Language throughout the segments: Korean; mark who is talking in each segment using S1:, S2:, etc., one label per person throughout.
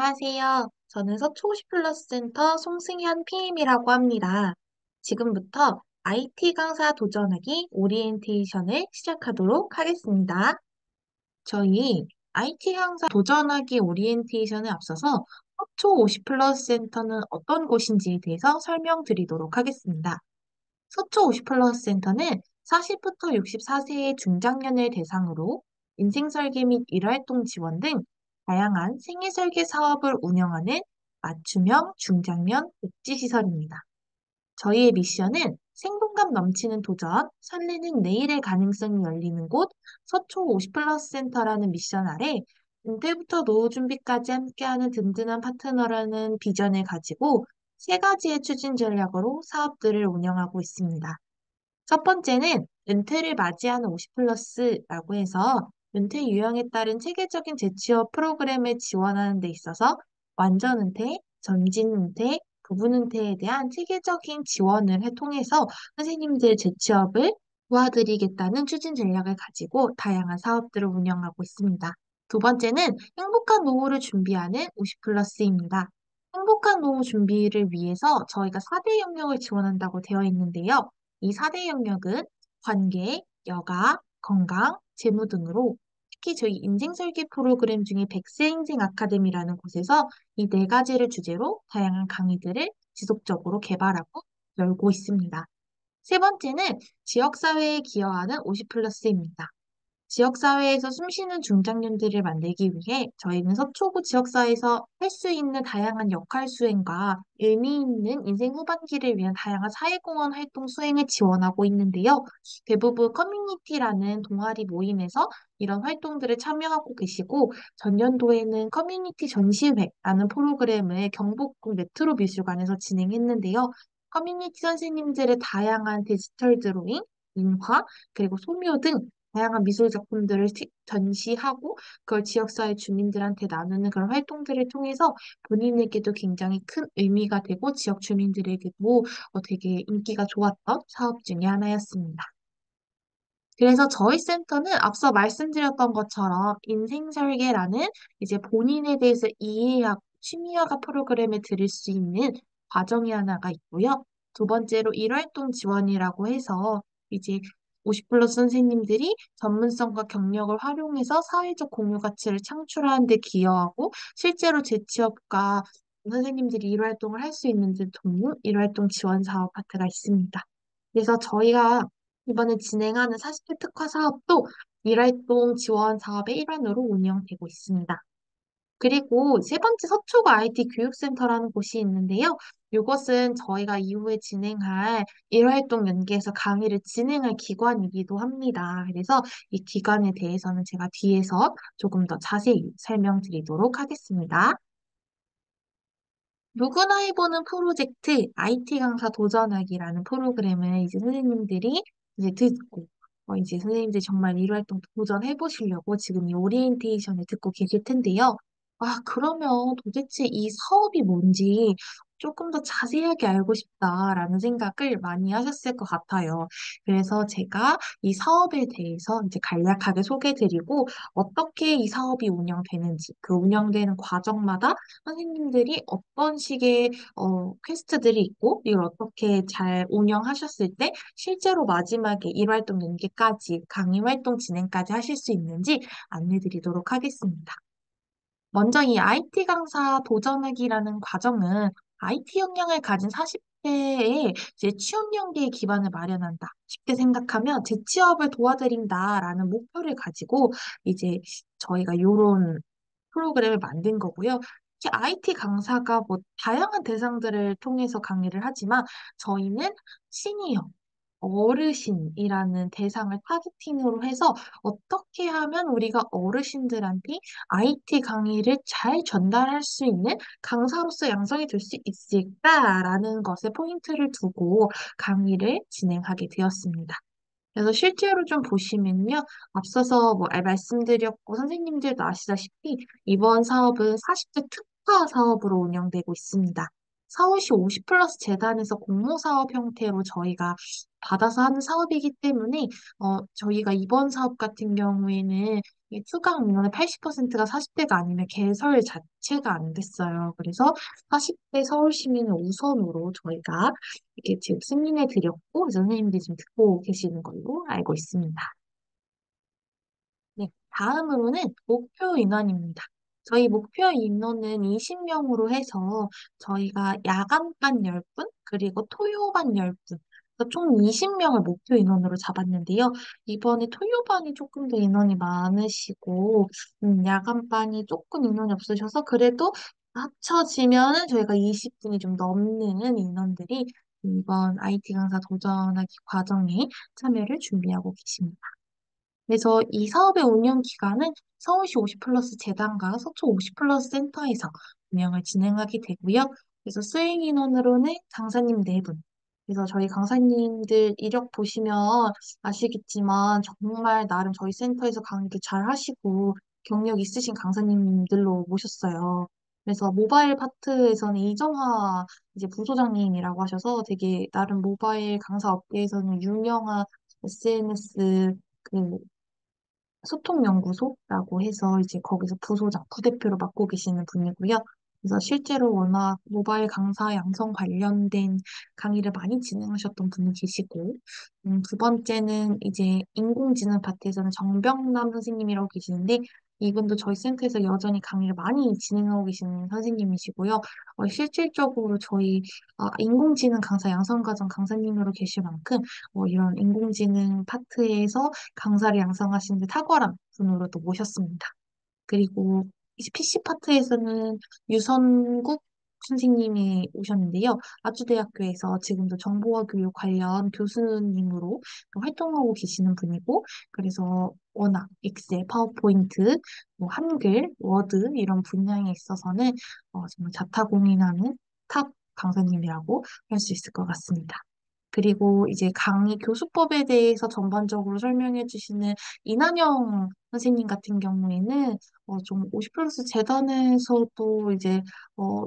S1: 안녕하세요. 저는 서초시 플러스 센터 송승현 PM이라고 합니다. 지금부터 IT 강사 도전하기 오리엔테이션을 시작하도록 하겠습니다. 저희 IT 강사 도전하기 오리엔테이션에 앞서서 서초 50 플러스 센터는 어떤 곳인지에 대해서 설명드리도록 하겠습니다. 서초 50 플러스 센터는 40부터 64세의 중장년을 대상으로 인생설계 및 일활동 지원 등 다양한 생애설계 사업을 운영하는 맞춤형 중장년 복지시설입니다. 저희의 미션은 생동감 넘치는 도전, 설레는 내일의 가능성이 열리는 곳 서초 50 플러스 센터라는 미션 아래 은퇴부터 노후 준비까지 함께하는 든든한 파트너라는 비전을 가지고 세 가지의 추진 전략으로 사업들을 운영하고 있습니다. 첫 번째는 은퇴를 맞이하는 50 플러스라고 해서 은퇴 유형에 따른 체계적인 재취업 프로그램을 지원하는 데 있어서 완전 은퇴, 전진 은퇴, 부분 은퇴에 대한 체계적인 지원을 통해서 선생님들 재취업을 도와드리겠다는 추진 전략을 가지고 다양한 사업들을 운영하고 있습니다. 두 번째는 행복한 노후를 준비하는 50 플러스입니다. 행복한 노후 준비를 위해서 저희가 4대 영역을 지원한다고 되어 있는데요. 이 4대 영역은 관계, 여가, 건강, 재무 등으로 특히 저희 인생설계 프로그램 중에 백세인생 아카데미라는 곳에서 이 네 가지를 주제로 다양한 강의들을 지속적으로 개발하고 열고 있습니다. 세 번째는 지역사회에 기여하는 50 플러스입니다. 지역사회에서 숨쉬는 중장년들을 만들기 위해 저희는 서초구 지역사회에서 할 수 있는 다양한 역할 수행과 의미 있는 인생 후반기를 위한 다양한 사회공헌 활동 수행을 지원하고 있는데요. 대부분 커뮤니티라는 동아리 모임에서 이런 활동들을 참여하고 계시고, 전년도에는 커뮤니티 전시회라는 프로그램을 경복궁 메트로미술관에서 진행했는데요. 커뮤니티 선생님들의 다양한 디지털 드로잉, 인화, 그리고 소묘 등 다양한 미술 작품들을 전시하고 그걸 지역사회 주민들한테 나누는 그런 활동들을 통해서 본인에게도 굉장히 큰 의미가 되고 지역 주민들에게도 되게 인기가 좋았던 사업 중에 하나였습니다. 그래서 저희 센터는 앞서 말씀드렸던 것처럼 인생설계라는 이제 본인에 대해서 이해하고 취미화가 프로그램에 들을 수 있는 과정이 하나가 있고요. 두 번째로 일활동 지원이라고 해서 이제 50 플러스 선생님들이 전문성과 경력을 활용해서 사회적 공유 가치를 창출하는 데 기여하고 실제로 재취업과 선생님들이 일활동을 할 수 있는 등 돕는 일활동 지원 사업 파트가 있습니다. 그래서 저희가 이번에 진행하는 40대 특화 사업도 일활동 지원 사업의 일환으로 운영되고 있습니다. 그리고 세 번째 서초구 IT 교육센터라는 곳이 있는데요. 이것은 저희가 이후에 진행할 일활동 연계에서 강의를 진행할 기관이기도 합니다. 그래서 이 기관에 대해서는 제가 뒤에서 조금 더 자세히 설명드리도록 하겠습니다. 누구나 해보는 프로젝트 IT 강사 도전하기라는 프로그램을 이제 선생님들이 이제 듣고 이제 선생님들이 정말 일 활동 도전해 보시려고 지금 이 오리엔테이션을 듣고 계실 텐데요. 아, 그러면 도대체 이 사업이 뭔지 조금 더 자세하게 알고 싶다라는 생각을 많이 하셨을 것 같아요. 그래서 제가 이 사업에 대해서 이제 간략하게 소개드리고 어떻게 이 사업이 운영되는지, 그 운영되는 과정마다 선생님들이 어떤 식의 퀘스트들이 있고 이걸 어떻게 잘 운영하셨을 때 실제로 마지막에 일활동 연계까지 강의 활동 진행까지 하실 수 있는지 안내드리도록 하겠습니다. 먼저 이 IT 강사 도전하기라는 과정은 IT 역량을 가진 40대의 이제 취업 연계의 기반을 마련한다. 쉽게 생각하면 재취업을 도와드린다라는 목표를 가지고 이제 저희가 이런 프로그램을 만든 거고요. 특히 IT 강사가 뭐 다양한 대상들을 통해서 강의를 하지만 저희는 시니어, 어르신이라는 대상을 타겟팅으로 해서 어떻게 하면 우리가 어르신들한테 IT 강의를 잘 전달할 수 있는 강사로서 양성이 될 수 있을까라는 것에 포인트를 두고 강의를 진행하게 되었습니다. 그래서 실제로 좀 보시면요. 앞서서 뭐 말씀드렸고 선생님들도 아시다시피 이번 사업은 40대 특화 사업으로 운영되고 있습니다. 서울시 50 플러스 재단에서 공모사업 형태로 저희가 받아서 하는 사업이기 때문에 저희가 이번 사업 같은 경우에는 이 추강 인원의 80%가 40대가 아니면 개설 자체가 안 됐어요. 그래서 40대 서울 시민을 우선으로 저희가 이렇게 지금 승인해 드렸고, 선생님들이 지금 듣고 계시는 걸로 알고 있습니다. 네, 다음으로는 목표 인원입니다. 저희 목표 인원은 20명으로 해서 저희가 야간반 10분, 그리고 토요반 10분, 총 20명을 목표 인원으로 잡았는데요. 이번에 토요반이 조금 더 인원이 많으시고, 야간반이 조금 인원이 없으셔서 그래도 합쳐지면은 저희가 20분이 좀 넘는 인원들이 이번 IT 강사 도전하기 과정에 참여를 준비하고 계십니다. 그래서 이 사업의 운영 기간은 서울시 50플러스 재단과 서초 50플러스 센터에서 운영을 진행하게 되고요. 그래서 수행 인원으로는 강사님 4분. 그래서 저희 강사님들 이력 보시면 아시겠지만 정말 나름 저희 센터에서 강의도 잘 하시고 경력 있으신 강사님들로 모셨어요. 그래서 모바일 파트에서는 이정화 이제 부소장님이라고 하셔서 되게 나름 모바일 강사 업계에서는 유명한 SNS 그 소통연구소라고 해서 이제 거기서 부소장, 부대표로 맡고 계시는 분이고요. 그래서 실제로 워낙 모바일 강사 양성 관련된 강의를 많이 진행하셨던 분이 계시고, 두 번째는 이제 인공지능 파트에서는 정병남 선생님이라고 계시는데, 이분도 저희 센터에서 여전히 강의를 많이 진행하고 계시는 선생님이시고요. 실질적으로 저희 인공지능 강사 양성과정 강사님으로 계실 만큼 이런 인공지능 파트에서 강사를 양성하시는 데 탁월한 분으로 또 모셨습니다. 그리고 이제 PC 파트에서는 유선국 선생님이 오셨는데요. 아주대학교에서 지금도 정보화 교육 관련 교수님으로 활동하고 계시는 분이고, 그래서 워낙 엑셀, 파워포인트, 뭐 한글, 워드 이런 분야에 있어서는 정말 자타공인하는 탑 강사님이라고 할 수 있을 것 같습니다. 그리고 이제 강의 교수법에 대해서 전반적으로 설명해 주시는 이난영 선생님 같은 경우에는 좀 50 플러스 재단에서도 이제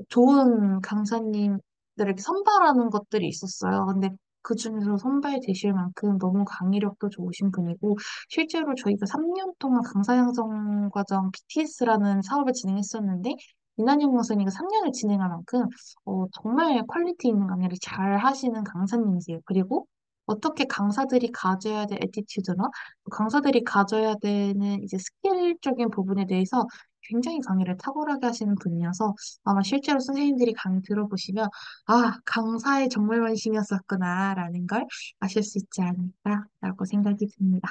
S1: 좋은 강사님들을 이렇게 선발하는 것들이 있었어요. 근데 그 중에서 선발되실 만큼 너무 강의력도 좋으신 분이고 실제로 저희가 3년 동안 강사 양성 과정 BTS라는 사업을 진행했었는데 이난영 강사님이 3년을 진행할 만큼 정말 퀄리티 있는 강의를 잘 하시는 강사님이세요. 그리고 어떻게 강사들이 가져야 될 애티튜드나 강사들이 가져야 되는 이제 스킬적인 부분에 대해서 굉장히 강의를 탁월하게 하시는 분이어서 아마 실제로 선생님들이 강의 들어보시면 아, 강사에 정말 관심이었었구나라는 걸 아실 수 있지 않을까라고 생각이 듭니다.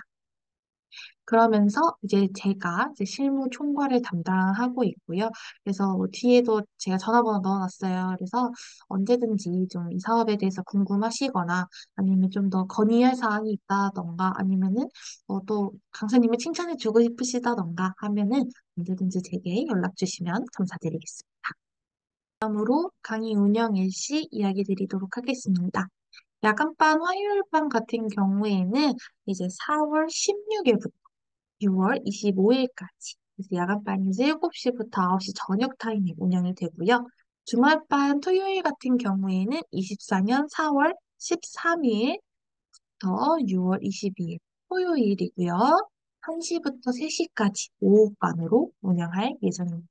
S1: 그러면서 이제 제가 이제 실무 총괄을 담당하고 있고요. 그래서 뭐 뒤에도 제가 전화번호 넣어놨어요. 그래서 언제든지 좀 이 사업에 대해서 궁금하시거나 아니면 좀 더 건의할 사항이 있다던가 아니면은 또 강사님을 칭찬해주고 싶으시다던가 하면은 언제든지 제게 연락 주시면 감사드리겠습니다. 다음으로 강의 운영 일시 이야기 드리도록 하겠습니다. 야간반 화요일반 같은 경우에는 이제 4월 16일부터 6월 25일까지. 그래서 야간반이 7시부터 9시 저녁 타임에 운영이 되고요. 주말반 토요일 같은 경우에는 24년 4월 13일부터 6월 22일 토요일이고요. 1시부터 3시까지 오후반으로 운영할 예정입니다.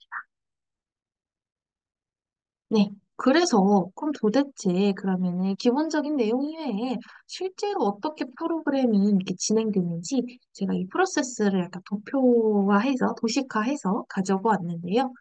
S1: 네. 그래서 그럼 도대체 그러면은 기본적인 내용 이외에 실제로 어떻게 프로그램이 이렇게 진행되는지 제가 이 프로세스를 약간 도표화해서 도식화해서 가져고 왔는데요.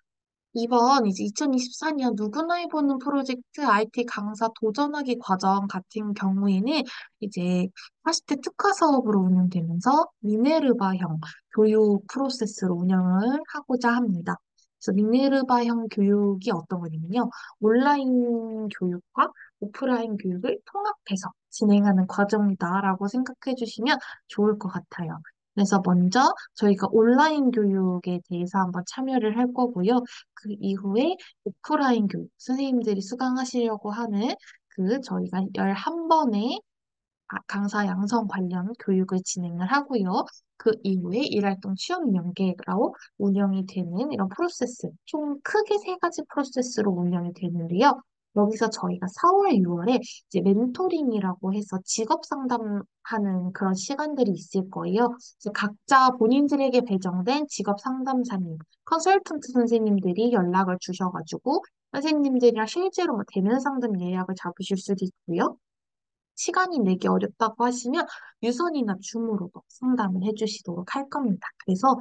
S1: 이번 이제 2024년 누구나 해보는 프로젝트 IT 강사 도전하기 과정 같은 경우에는 이제 40대 특화 사업으로 운영되면서 미네르바형 교육 프로세스로 운영을 하고자 합니다. 그래서 미네르바형 교육이 어떤 거냐면요. 온라인 교육과 오프라인 교육을 통합해서 진행하는 과정이다라고 생각해 주시면 좋을 것 같아요. 그래서 먼저 저희가 온라인 교육에 대해서 한번 참여를 할 거고요. 그 이후에 오프라인 교육, 선생님들이 수강하시려고 하는 그 저희가 11번의 강사 양성 관련 교육을 진행을 하고요. 그 이후에 일활동 취업 연계로 운영이 되는 이런 프로세스, 총 크게 세 가지 프로세스로 운영이 되는데요. 여기서 저희가 4월, 6월에 이제 멘토링이라고 해서 직업 상담하는 그런 시간들이 있을 거예요. 이제 각자 본인들에게 배정된 직업 상담사님, 컨설턴트 선생님들이 연락을 주셔가지고 선생님들이랑 실제로 뭐 대면 상담 예약을 잡으실 수도 있고요. 시간이 내기 어렵다고 하시면 유선이나 줌으로도 상담을 해주시도록 할 겁니다. 그래서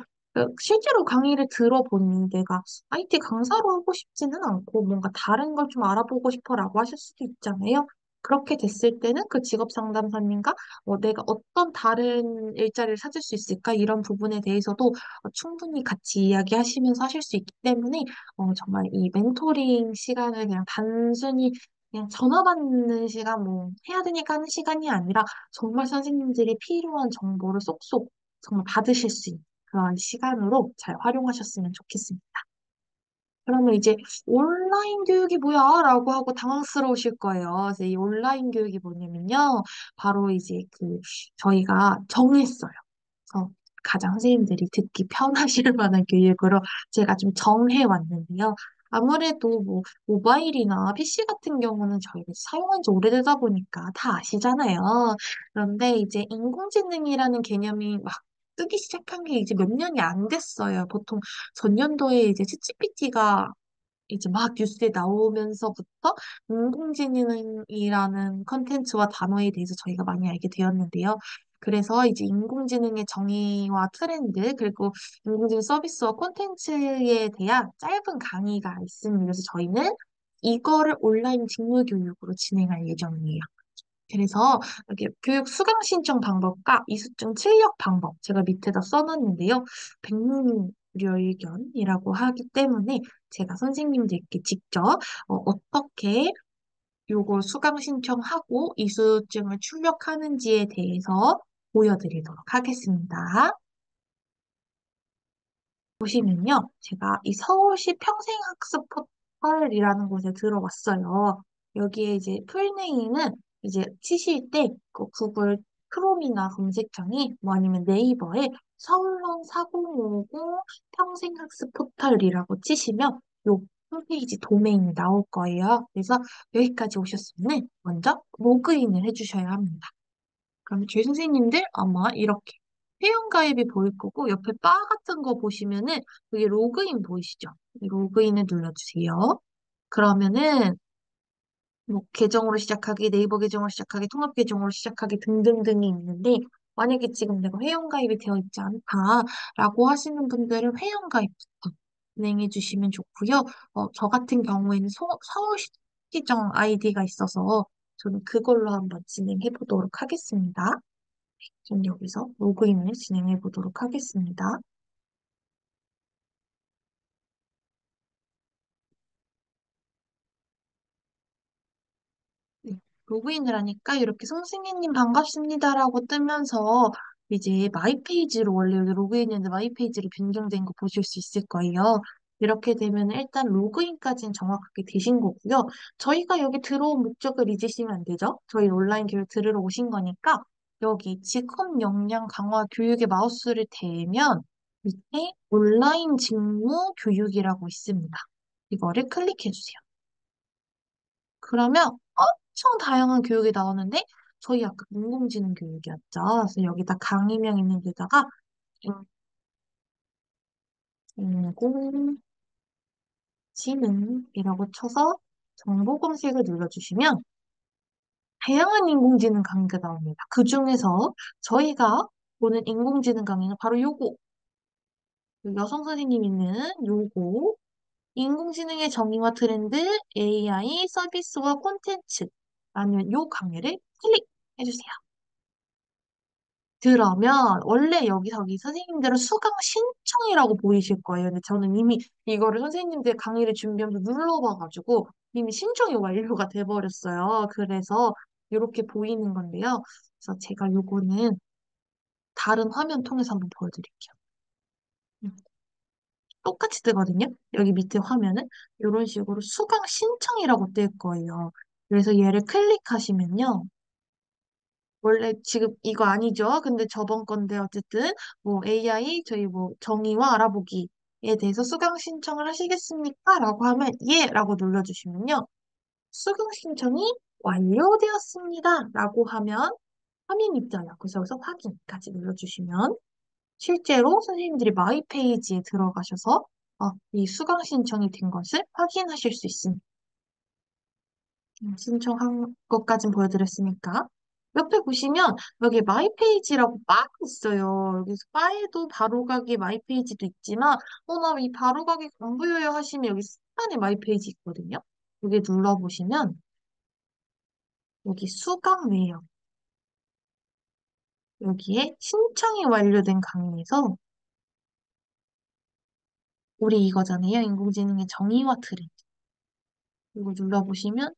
S1: 실제로 강의를 들어보니 내가 IT 강사로 하고 싶지는 않고 뭔가 다른 걸 좀 알아보고 싶어라고 하실 수도 있잖아요. 그렇게 됐을 때는 그 직업 상담사님과 내가 어떤 다른 일자리를 찾을 수 있을까 이런 부분에 대해서도 충분히 같이 이야기하시면서 하실 수 있기 때문에 정말 이 멘토링 시간을 그냥 단순히 그냥 전화 받는 시간, 뭐, 해야 되니까 하는 시간이 아니라 정말 선생님들이 필요한 정보를 쏙쏙 정말 받으실 수 있는 그런 시간으로 잘 활용하셨으면 좋겠습니다. 그러면 이제 온라인 교육이 뭐야? 라고 하고 당황스러우실 거예요. 그래서 이 온라인 교육이 뭐냐면요. 바로 이제 저희가 정했어요. 그래서 가장 선생님들이 듣기 편하실 만한 교육으로 제가 좀 정해 왔는데요. 아무래도 뭐 모바일이나 PC 같은 경우는 저희가 사용한 지 오래되다 보니까 다 아시잖아요. 그런데 이제 인공지능이라는 개념이 막 뜨기 시작한 게 이제 몇 년이 안 됐어요. 보통 전년도에 이제 챗GPT가 이제 막 뉴스에 나오면서부터 인공지능이라는 컨텐츠와 단어에 대해서 저희가 많이 알게 되었는데요. 그래서 이제 인공지능의 정의와 트렌드, 그리고 인공지능 서비스와 콘텐츠에 대한 짧은 강의가 있습니다. 그래서 저희는 이거를 온라인 직무 교육으로 진행할 예정이에요. 그래서 여기 교육 수강 신청 방법과 이수증 출력 방법 제가 밑에다 써놨는데요. 백문무료 의견이라고 하기 때문에 제가 선생님들께 직접 어떻게 요걸 수강 신청하고 이수증을 출력하는지에 대해서 보여드리도록 하겠습니다. 보시면요. 제가 이 서울시 평생학습 포털이라는 곳에 들어왔어요. 여기에 이제 풀네임은 이제 치실 때 그 구글 크롬이나 검색창에 뭐 아니면 네이버에 서울론 4050 평생학습 포털이라고 치시면 요 홈페이지 도메인이 나올 거예요. 그래서 여기까지 오셨으면 먼저 로그인을 해주셔야 합니다. 그럼 저희 선생님들 아마 이렇게 회원가입이 보일 거고 옆에 바 같은 거 보시면은 여기 로그인 보이시죠? 이 로그인을 눌러주세요. 그러면은 뭐 계정으로 시작하기, 네이버 계정으로 시작하기, 통합 계정으로 시작하기 등등등이 있는데 만약에 지금 내가 회원가입이 되어 있지 않다라고 하시는 분들은 회원가입부터 진행해 주시면 좋고요. 저 같은 경우에는 서울시청 아이디가 있어서 저는 그걸로 한번 진행해 보도록 하겠습니다. 전 여기서 로그인을 진행해 보도록 하겠습니다. 네, 로그인을 하니까 이렇게 송승혜님 반갑습니다라고 뜨면서 이제 마이 페이지로 원래 여기 로그인했는데 마이 페이지로 변경된 거 보실 수 있을 거예요. 이렇게 되면 일단 로그인까지는 정확하게 되신 거고요. 저희가 여기 들어온 목적을 잊으시면 안 되죠. 저희 온라인 교육 들으러 오신 거니까 여기 직업 역량 강화 교육에 마우스를 대면 밑에 온라인 직무 교육이라고 있습니다. 이거를 클릭해 주세요. 그러면 엄청 다양한 교육이 나오는데 저희 아까 인공지능 교육이었죠. 그래서 여기다 강의명 있는 데다가 인공지능이라고 쳐서 정보 검색을 눌러주시면 다양한 인공지능 강의가 나옵니다. 그 중에서 저희가 보는 인공지능 강의는 바로 요거, 여성 선생님 있는 요거, 인공지능의 정의와 트렌드, AI 서비스와 콘텐츠 라는 요 강의를 클릭해주세요. 그러면 원래 여기서 선생님들은 수강 신청이라고 보이실 거예요. 근데 저는 이미 이거를 선생님들 강의를 준비하면서 눌러봐가지고 이미 신청이 완료가 돼버렸어요. 그래서 이렇게 보이는 건데요. 그래서 제가 요거는 다른 화면 통해서 한번 보여드릴게요. 음, 똑같이 뜨거든요. 여기 밑에 화면은 이런 식으로 수강 신청이라고 뜰 거예요. 그래서 얘를 클릭하시면요. 원래 지금 이거 아니죠? 근데 저번 건데 어쨌든 뭐 AI 저희 뭐 정의와 알아보기에 대해서 수강 신청을 하시겠습니까? 라고 하면 예! 라고 눌러주시면요. 수강 신청이 완료되었습니다. 라고 하면 화면이 있잖아요. 그래서 여기서 확인까지 눌러주시면 실제로 선생님들이 마이 페이지에 들어가셔서 이 수강 신청이 된 것을 확인하실 수 있습니다. 신청한 것까진 보여드렸으니까. 옆에 보시면 여기 마이 페이지라고 바가 있어요. 여기서 바에도 바로가기 마이 페이지도 있지만 나 이 바로가기 안 보여요 하시면 여기 상단에 마이 페이지 있거든요. 여기 눌러보시면 여기 수강 내역 여기에 신청이 완료된 강의에서 우리 이거잖아요. 인공지능의 정의와 트렌드. 이거 눌러보시면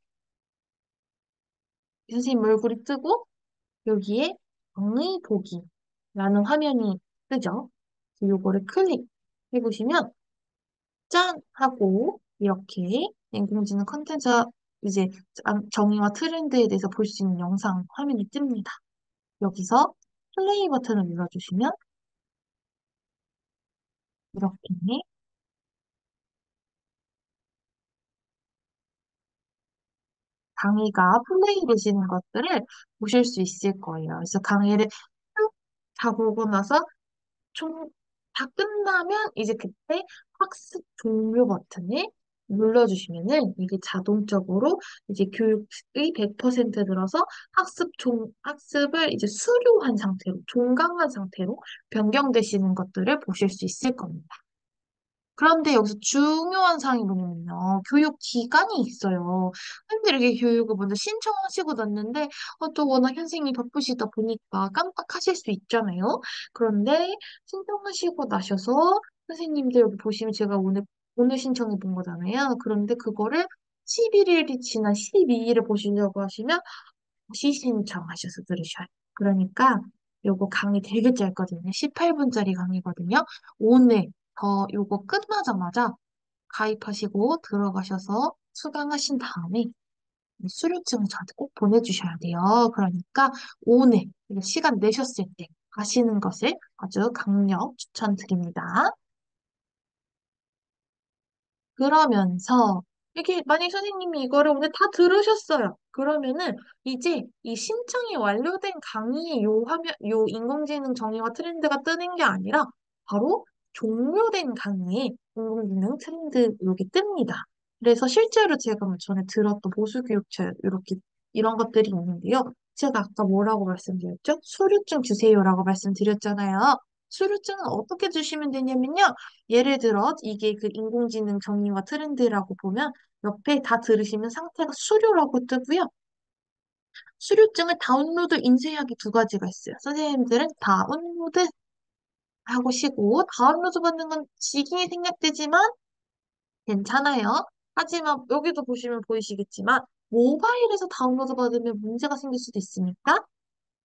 S1: 선생님 얼굴이 뜨고 여기에 강의 보기라는 화면이 뜨죠. 요거를 클릭해 보시면 짠! 하고 이렇게 인공지능 컨텐츠 이제 정의와 트렌드에 대해서 볼 수 있는 영상 화면이 뜹니다. 여기서 플레이 버튼을 눌러주시면 이렇게 강의가 플레이 되시는 것들을 보실 수 있을 거예요. 그래서 강의를 쭉 다 보고 나서 총, 다 끝나면 이제 그때 학습 종료 버튼을 눌러주시면은 이게 자동적으로 이제 교육의 100% 들어서 학습을 이제 수료한 상태로, 종강한 상태로 변경되시는 것들을 보실 수 있을 겁니다. 그런데 여기서 중요한 사항이 뭐냐면요. 교육 기간이 있어요. 선생님들에게 교육을 먼저 신청하시고 났는데, 또 워낙 선생님이 바쁘시다 보니까 깜빡하실 수 있잖아요. 그런데 신청하시고 나셔서 선생님들 여기 보시면 제가 오늘 신청해 본 거잖아요. 그런데 그거를 11일이 지난 12일을 보시려고 하시면 다시 신청하셔서 들으셔야 돼요. 그러니까 요거 강의 되게 짧거든요. 18분짜리 강의거든요. 오늘 요거 끝나자마자 가입하시고 들어가셔서 수강하신 다음에 수료증 저한테 꼭 보내주셔야 돼요. 그러니까 오늘 이거 시간 내셨을 때 가시는 것을 아주 강력 추천드립니다. 그러면서 이게 만약 선생님이 이거를 오늘 다 들으셨어요. 그러면은 이제 이 신청이 완료된 강의의 요 화면, 요 인공지능 정의와 트렌드가 뜨는 게 아니라 바로 종료된 강의에 인공지능 트렌드 여기 뜹니다. 그래서 실제로 제가 뭐 전에 들었던 보수교육처 이렇게 이런 것들이 있는데요. 제가 아까 뭐라고 말씀드렸죠? 수료증 주세요라고 말씀드렸잖아요. 수료증은 어떻게 주시면 되냐면요. 예를 들어 이게 그 인공지능 정의와 트렌드라고 보면 옆에 다 들으시면 상태가 수료라고 뜨고요. 수료증을 다운로드 인쇄하기 두 가지가 있어요. 선생님들은 다운로드 하고 시고 다운로드 받는 건 지기이 생략되지만 괜찮아요. 하지만 여기도 보시면 보이시겠지만 모바일에서 다운로드 받으면 문제가 생길 수도 있으니까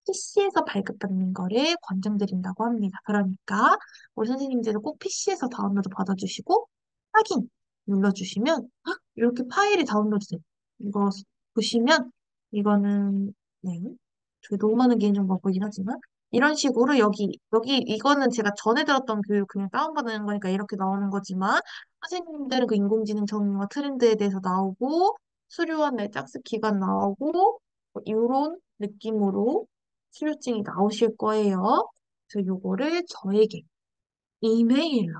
S1: PC에서 발급받는 거를 권장드린다고 합니다. 그러니까 우리 선생님들은 꼭 PC에서 다운로드 받아주시고 확인 눌러주시면 이렇게 파일이 다운로드 돼요. 이거 보시면 이거는 네, 저희 너무 많은 개인정보가 보이긴 하지만 이런 식으로 여기 이거는 제가 전에 들었던 교육 그냥 다운받는 거니까 이렇게 나오는 거지만 선생님들은 그 인공지능 정의와 트렌드에 대해서 나오고 수료한 날짝스 기간 나오고 이런 느낌으로 수료증이 나오실 거예요. 그래서 요거를 저에게 이메일로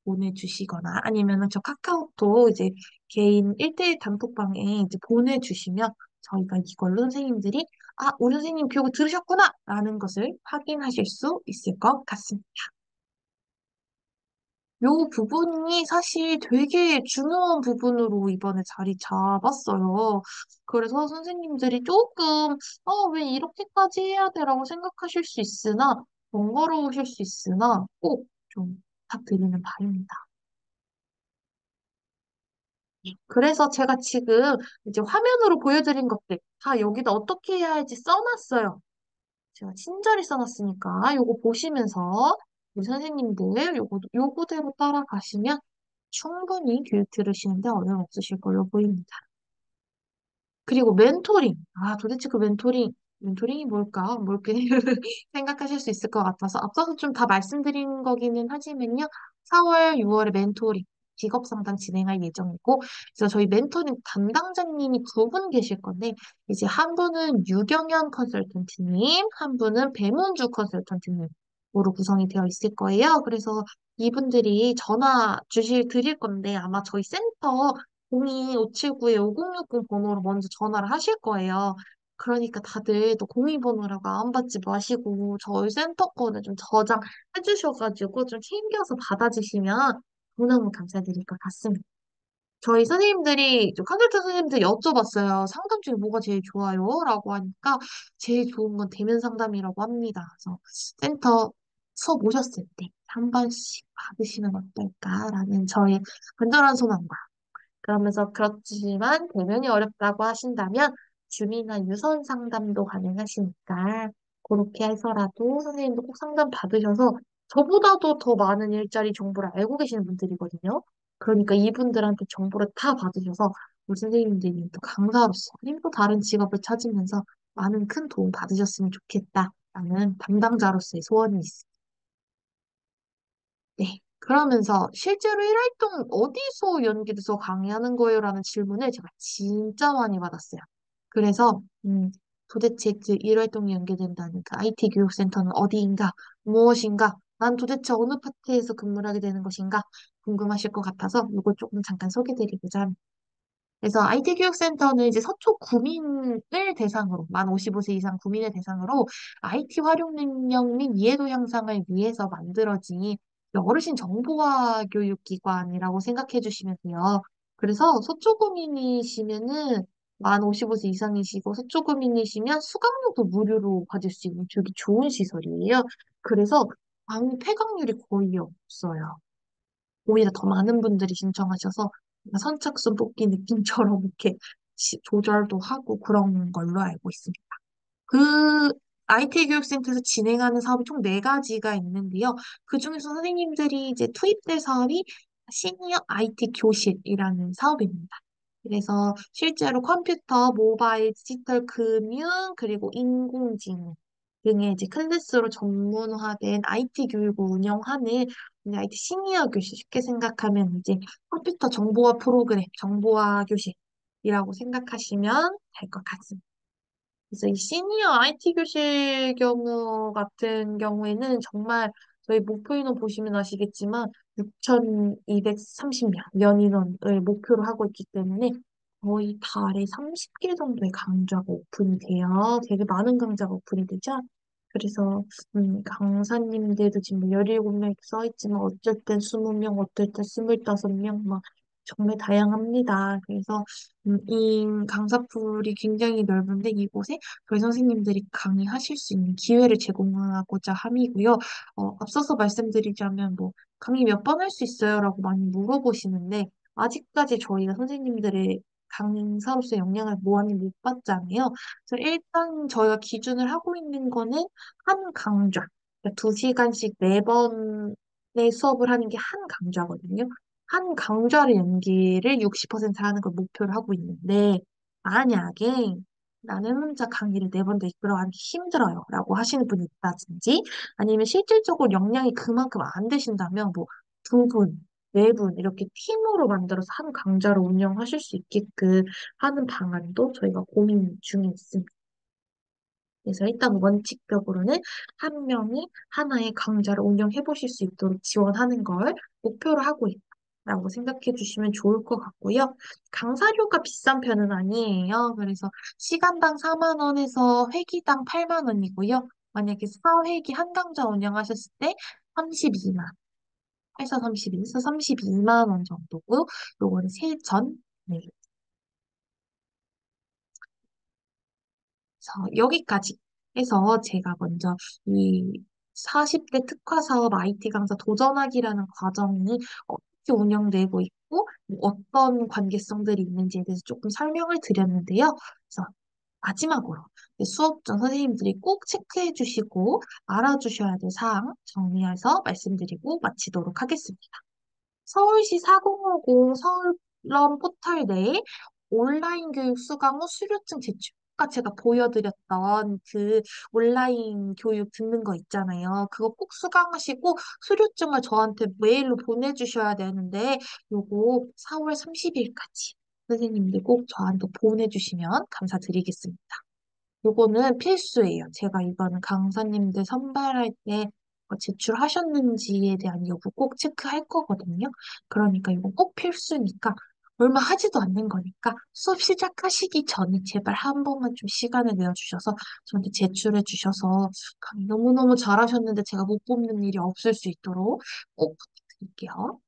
S1: 보내주시거나 아니면은 저 카카오톡 이제 개인 1대1 단톡방에 이제 보내주시면 저희가 이걸로 선생님들이 우리 선생님 교육 들으셨구나! 라는 것을 확인하실 수 있을 것 같습니다. 요 부분이 사실 되게 중요한 부분으로 이번에 자리 잡았어요. 그래서 선생님들이 조금, 왜 이렇게까지 해야 돼라고 생각하실 수 있으나, 번거로우실 수 있으나, 꼭 좀 부탁드리는 바입니다. 그래서 제가 지금 이제 화면으로 보여드린 것들 다 여기다 어떻게 해야 할지 써놨어요. 제가 친절히 써놨으니까 요거 보시면서 우리 선생님들 요거대로 따라가시면 충분히 교육 들으시는데 어려움 없으실 걸로 보입니다. 그리고 멘토링. 도대체 그 멘토링이 뭘까? 뭐 이렇게 생각하실 수 있을 것 같아서 앞서서 좀 다 말씀드린 거기는 하지만요. 4월, 6월에 멘토링. 직업 상담 진행할 예정이고, 그래서 저희 멘토링 담당자님이 두 분 계실 건데, 이제 한 분은 유경연 컨설턴트님, 한 분은 배문주 컨설턴트님으로 구성이 되어 있을 거예요. 그래서 이분들이 전화 드릴 건데, 아마 저희 센터 02579-5060 번호로 먼저 전화를 하실 거예요. 그러니까 다들 또 공익번호라고 안 받지 마시고 저희 센터 거는 좀 저장해 주셔가지고 좀 챙겨서 받아주시면 너무너무 감사드릴 것 같습니다. 저희 선생님들이, 컨설팅 선생님들 여쭤봤어요. 상담 중에 뭐가 제일 좋아요? 라고 하니까 제일 좋은 건 대면 상담이라고 합니다. 그래서 센터 수업 오셨을 때 한 번씩 받으시면 어떨까라는 저의 간절한 소망과 그러면서 그렇지만 대면이 어렵다고 하신다면 주미나 유선 상담도 가능하시니까 그렇게 해서라도 선생님도 꼭 상담 받으셔서 저보다도 더 많은 일자리 정보를 알고 계시는 분들이거든요. 그러니까 이분들한테 정보를 다 받으셔서 우리 선생님들이 또 강사로서 아니면 또 다른 직업을 찾으면서 많은 큰 도움 받으셨으면 좋겠다라는 담당자로서의 소원이 있습니다. 네. 그러면서 실제로 1활동 어디서 연계돼서 강의하는 거예요? 라는 질문을 제가 진짜 많이 받았어요. 그래서, 도대체 그 1활동이 연계된다는 그 IT 교육센터는 어디인가? 무엇인가? 난 도대체 어느 파트에서 근무를 하게 되는 것인가? 궁금하실 것 같아서 이걸 조금 잠깐 소개드리고자 합니다. 그래서 IT 교육센터는 이제 서초 구민을 대상으로, 만 55세 이상 구민을 대상으로 IT 활용 능력 및 이해도 향상을 위해서 만들어진 어르신 정보화 교육 기관이라고 생각해 주시면 돼요. 그래서 서초 구민이시면은 만 55세 이상이시고 서초 구민이시면 수강료도 무료로 받을 수 있는 되게 좋은 시설이에요. 그래서 폐강률이 거의 없어요. 오히려 더 많은 분들이 신청하셔서 선착순 뽑기 느낌처럼 이렇게 조절도 하고 그런 걸로 알고 있습니다. 그 IT 교육센터에서 진행하는 사업이 총 네가지가 있는데요. 그중에서 선생님들이 이제 투입될 사업이 시니어 IT 교실이라는 사업입니다. 그래서 실제로 컴퓨터, 모바일, 디지털 금융, 그리고 인공지능 등의 이제 클래스로 전문화된 IT 교육을 운영하는 그냥 IT 시니어 교실 쉽게 생각하면 이제 컴퓨터 정보화 프로그램, 정보화 교실이라고 생각하시면 될 것 같습니다. 그래서 이 시니어 IT 교실 경우 같은 경우에는 정말 저희 목표 인원 보시면 아시겠지만 6,230명, 연 인원을 목표로 하고 있기 때문에 거의 달에 30개 정도의 강좌가 오픈이 돼요. 되게 많은 강좌가 오픈이 되죠. 그래서 강사님들도 지금 17명 써 있지만 어쩔 땐 20명, 어쩔 땐 25명 막 정말 다양합니다. 그래서 이 강사풀이 굉장히 넓은데 이곳에 저희 선생님들이 강의하실 수 있는 기회를 제공하고자 함이고요. 앞서서 말씀드리자면 뭐 강의 몇 번 할 수 있어요? 라고 많이 물어보시는데 아직까지 저희가 선생님들의 강사로서 영향을 많이 못 받잖아요. 그래서 일단 저희가 기준을 하고 있는 거는 한 강좌, 그러니까 2시간씩 4번의 수업을 하는 게 한 강좌거든요. 한 강좌를 연기를 60% 하는 걸 목표로 하고 있는데, 만약에 나는 혼자 강의를 4번 더 이끌어가기 힘들어요. 라고 하시는 분이 있다든지, 아니면 실질적으로 역량이 그만큼 안 되신다면, 뭐, 2분, 4분, 이렇게 팀으로 만들어서 한 강좌를 운영하실 수 있게끔 하는 방안도 저희가 고민 중에 있습니다. 그래서 일단 원칙적으로는 한 명이 하나의 강좌를 운영해 보실 수 있도록 지원하는 걸 목표로 하고 있다라고 생각해 주시면 좋을 것 같고요. 강사료가 비싼 편은 아니에요. 그래서 시간당 4만 원에서 회기당 8만 원이고요. 만약에 4회기 한 강좌 운영하셨을 때 32만, 회사 32, 해서 32만 원 정도고, 요거는 세전, 네, 그래서 여기까지 해서 제가 먼저 이 40대 특화 사업 IT 강사 도전하기라는 과정이 어떻게 운영되고 있고 어떤 관계성들이 있는지에 대해서 조금 설명을 드렸는데요. 그래서 마지막으로 수업 전 선생님들이 꼭 체크해 주시고 알아주셔야 될 사항 정리해서 말씀드리고 마치도록 하겠습니다. 서울시 4050 서울런 포털 내에 온라인 교육 수강 후 수료증 제출. 아까 제가 보여드렸던 그 온라인 교육 듣는 거 있잖아요. 그거 꼭 수강하시고 수료증을 저한테 메일로 보내주셔야 되는데 요거 4월 30일까지 선생님들 꼭 저한테 보내주시면 감사드리겠습니다. 요거는 필수예요. 제가 이거는 강사님들 선발할 때 제출하셨는지에 대한 여부 꼭 체크할 거거든요. 그러니까 이거 꼭 필수니까 얼마 하지도 않는 거니까 수업 시작하시기 전에 제발 한 번만 좀 시간을 내어주셔서 저한테 제출해 주셔서 강의 너무너무 잘하셨는데 제가 못 뽑는 일이 없을 수 있도록 꼭 부탁드릴게요.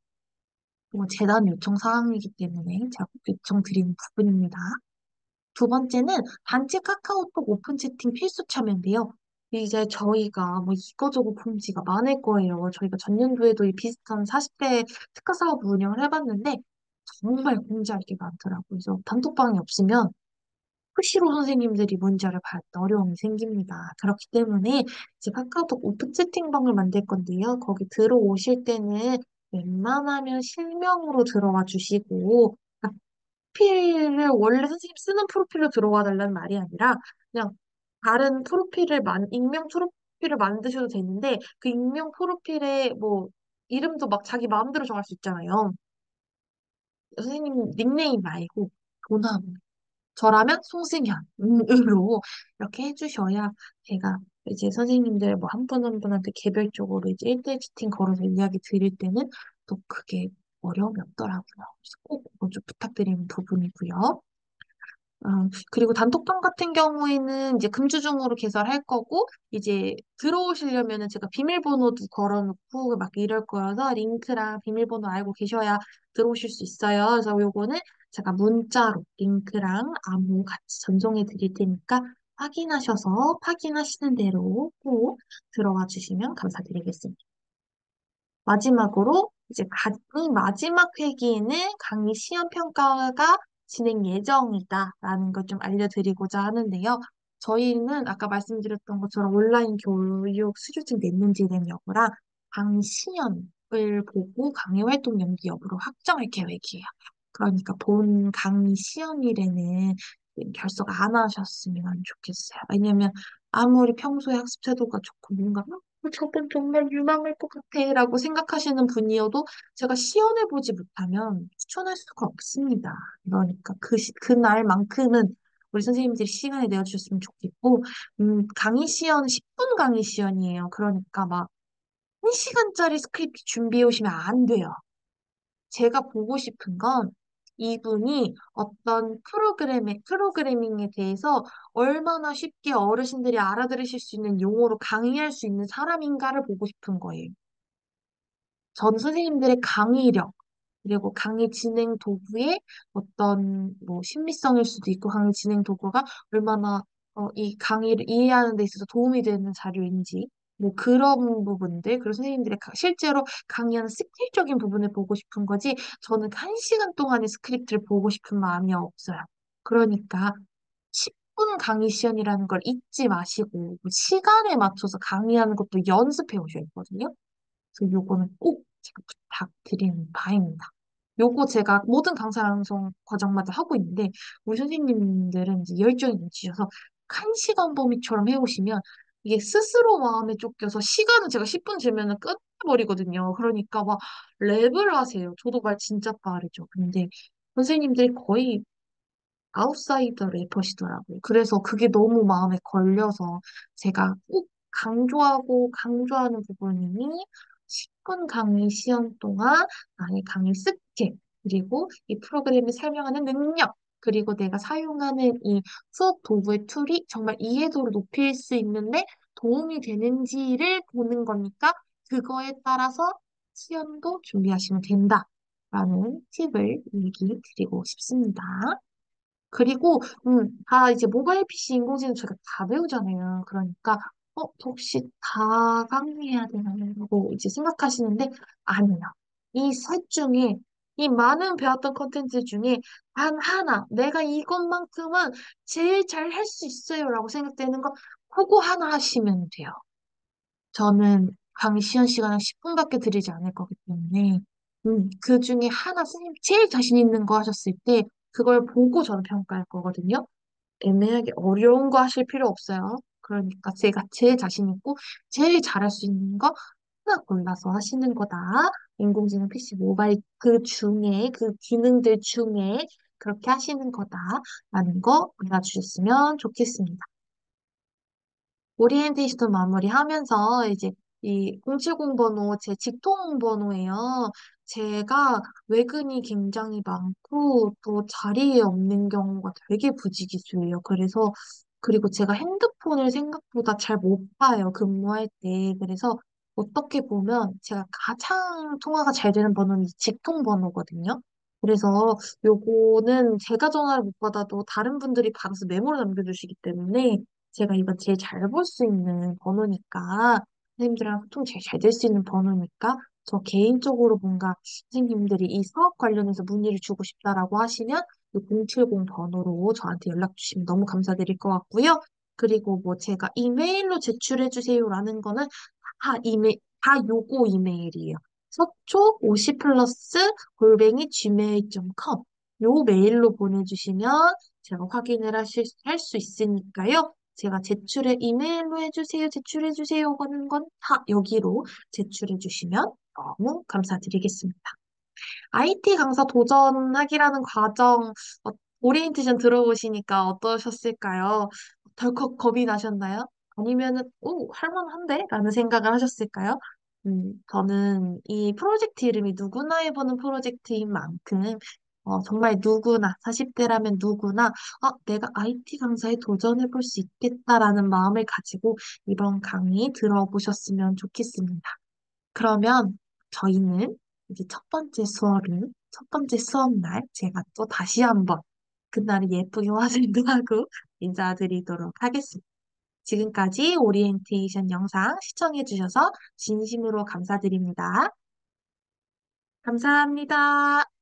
S1: 이거 재단 요청 사항이기 때문에 제가 꼭 요청드리는 부분입니다. 두 번째는 단체 카카오톡 오픈 채팅 필수 참여인데요. 이제 저희가 뭐 이거저거 공지가 많을 거예요. 저희가 전년도에도 이 비슷한 40대 특화 사업 운영을 해봤는데 정말 공지할 게 많더라고요. 그래서 단톡방이 없으면 수시로 선생님들이 문제를 받을 어려움이 생깁니다. 그렇기 때문에 이제 카카오톡 오픈 채팅방을 만들 건데요. 거기 들어오실 때는 웬만하면 실명으로 들어와 주시고 프로필을 원래 선생님 쓰는 프로필로 들어와 달라는 말이 아니라 그냥 다른 익명 프로필을 만드셔도 되는데 그 익명 프로필에 뭐 이름도 막 자기 마음대로 정할 수 있잖아요. 선생님 닉네임 말고 도나무. 저라면 송승현으로 이렇게 해주셔야 제가 이제 선생님들 뭐 한 분 한 분한테 개별적으로 이제 1대1 채팅 걸어서 이야기 드릴 때는 또 그게 어려움이 없더라고요. 그래서 꼭 그거 좀 부탁드리는 부분이고요. 그리고 단톡방 같은 경우에는 이제 금주중으로 개설할 거고, 이제 들어오시려면은 제가 비밀번호도 걸어놓고 막 이럴 거여서 링크랑 비밀번호 알고 계셔야 들어오실 수 있어요. 그래서 요거는 제가 문자로 링크랑 암호 같이 전송해 드릴 테니까 확인하셔서 확인하시는 대로 꼭 들어와 주시면 감사드리겠습니다. 마지막으로 이제 이 마지막 회기에는 강의 시험 평가가 진행 예정이다라는 걸 좀 알려드리고자 하는데요. 저희는 아까 말씀드렸던 것처럼 온라인 교육 수료증 냈는지에 대한 여부랑 강의 시험을 보고 강의 활동 연기 여부를 확정할 계획이에요. 그러니까 본 강의 시험일에는 결석 안 하셨으면 좋겠어요. 왜냐면 아무리 평소에 학습 태도가 좋고 뭔가 저건 정말 유망할 것 같아 라고 생각하시는 분이어도 제가 시연해보지 못하면 추천할 수가 없습니다. 그러니까 그날만큼은 우리 선생님들이 시간을 내어주셨으면 좋겠고, 강의 시연 10분 강의 시연이에요. 그러니까 막 1시간짜리 스크립트 준비해 오시면 안 돼요. 제가 보고 싶은 건 이분이 어떤 프로그래밍에 대해서 얼마나 쉽게 어르신들이 알아들으실 수 있는 용어로 강의할 수 있는 사람인가를 보고 싶은 거예요. 전 선생님들의 강의력, 그리고 강의 진행 도구의 어떤 뭐 심미성일 수도 있고 강의 진행 도구가 얼마나 이 강의를 이해하는 데 있어서 도움이 되는 자료인지 뭐 그런 부분들 그리고 선생님들의 실제로 강의하는 스킬적인 부분을 보고 싶은 거지 저는 1시간 동안의 스크립트를 보고 싶은 마음이 없어요. 그러니까 10분 강의 시연이라는 걸 잊지 마시고 시간에 맞춰서 강의하는 것도 연습해 오셔야 되거든요. 그래서 요거는 꼭 제가 부탁드리는 바입니다. 요거 제가 모든 강사 양성 과정마다 하고 있는데 우리 선생님들은 이제 열정이 넘치셔서 1시간 범위처럼 해오시면 이게 스스로 마음에 쫓겨서 시간은 제가 10분 재면은 끝내버리거든요. 그러니까 막 랩을 하세요. 저도 말 진짜 빠르죠. 근데 선생님들이 거의 아웃사이더 래퍼시더라고요. 그래서 그게 너무 마음에 걸려서 제가 꼭 강조하고 강조하는 부분이 10분 강의 시험 동안 나의 강의 스킬, 그리고 이 프로그램을 설명하는 능력, 그리고 내가 사용하는 이 수업 도구의 툴이 정말 이해도를 높일 수 있는데 도움이 되는지를 보는 거니까 그거에 따라서 시험도 준비하시면 된다라는 팁을 얘기 드리고 싶습니다. 그리고, 다 이제 모바일 PC 인공지능 저희가 다 배우잖아요. 그러니까, 혹시 다 강의해야 되나요? 라고 이제 생각하시는데, 아니요. 이 셋 중에, 이 많은 배웠던 컨텐츠 중에 단 하나, 내가 이것만큼은 제일 잘 할 수 있어요. 라고 생각되는 거, 그거 하나 하시면 돼요. 저는 강의 시연 시간을 10분밖에 드리지 않을 거기 때문에, 그 중에 하나, 선생님 제일 자신 있는 거 하셨을 때, 그걸 보고 저는 평가할 거거든요. 애매하게 어려운 거 하실 필요 없어요. 그러니까 제가 제일 자신 있고 제일 잘할 수 있는 거 하나 골라서 하시는 거다. 인공지능 PC 모바일 그 중에 그 기능들 중에 그렇게 하시는 거다라는 거 알아주셨으면 좋겠습니다. 오리엔테이션 마무리하면서 이제 이 070 번호 제 직통 번호예요. 제가 외근이 굉장히 많고 또 자리에 없는 경우가 되게 부지기수예요. 그래서 그리고 제가 핸드폰을 생각보다 잘 못 봐요. 근무할 때. 그래서 어떻게 보면 제가 가장 통화가 잘 되는 번호는 이 직통 번호거든요. 그래서 요거는 제가 전화를 못 받아도 다른 분들이 받아서 메모를 남겨주시기 때문에 제가 이건 제일 잘 볼 수 있는 번호니까, 선생님들이랑 소통이 제일 잘 될 수 있는 번호니까, 저 개인적으로 뭔가 선생님들이 이 사업 관련해서 문의를 주고 싶다라고 하시면, 이 070 번호로 저한테 연락 주시면 너무 감사드릴 것 같고요. 그리고 뭐 제가 이메일로 제출해 주세요라는 거는 다 요거 이메일이에요. 서초 50 플러스 골뱅이 gmail.com 요 메일로 보내주시면 제가 확인을 할 수 있으니까요. 제가 이메일로 해주세요, 제출해주세요 하는 건 다 여기로 제출해주시면 너무 감사드리겠습니다. IT 강사 도전하기라는 과정, 어, 오리엔테이션 들어보시니까 어떠셨을까요? 덜컥 겁이 나셨나요? 아니면은, 오, 할만한데? 라는 생각을 하셨을까요? 저는 이 프로젝트 이름이 누구나 해보는 프로젝트인 만큼, 정말 누구나, 40대라면 누구나, 내가 IT 강사에 도전해볼 수 있겠다라는 마음을 가지고 이번 강의 들어보셨으면 좋겠습니다. 그러면 저희는 이제 첫 번째 수업날 제가 또 다시 한번 그날은 예쁘게 화장도 하고 인사드리도록 하겠습니다. 지금까지 오리엔테이션 영상 시청해주셔서 진심으로 감사드립니다. 감사합니다.